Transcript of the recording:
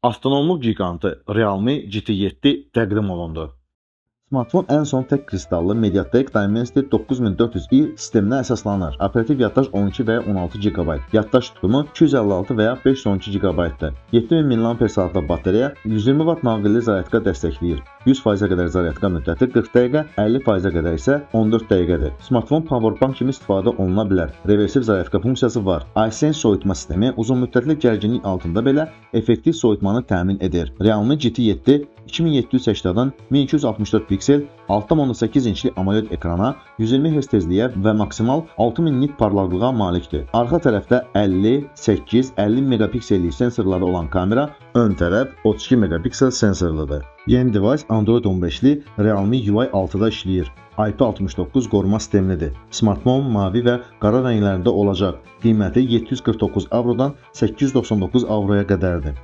Astronomluq gigantı Realme GT7 təqdim olundu. Smartfon ən son tək kristallı Mediatek Dimensity 9400i sisteminə əsaslanır. Operativ yaddaş 12 və ya 16 GB. Yaddaş tutumu 256 və ya 512 GB-dır. 7000 mAh batereya 120 Watt naqilli zaryadka dəstəkləyir. 100%-ə qədər zaryadka müddəti 40 dəqiqə, 50%-ə qədər isə 14 dəqiqədir. Smartfon powerbank kimi istifadə oluna bilər. Reversiv zaryadka funksiyası var. iSense soyutma sistemi uzunmüddətli gərginlik altında belə effektiv soyutmanı təmin edir. Realme GT7 2780-dan 1264 piksel 6.8 inçli AMOLED ekrana, 120 Hz tezliyə və maksimal 6000 nit parlaqlığa malikdir. Arxa tərəfdə 50, 8, 50 megapiksellik sensorları olan kamera, ön tərəf 32 megapiksel sensorludur. Yeni device Android 15-li Realme UI 6-da işləyir. IP69 qoruma sistemlidir. Smartfon mavi və qara rənglərində olacaq. Qiyməti 749 avrodan 899 avroya qədərdir.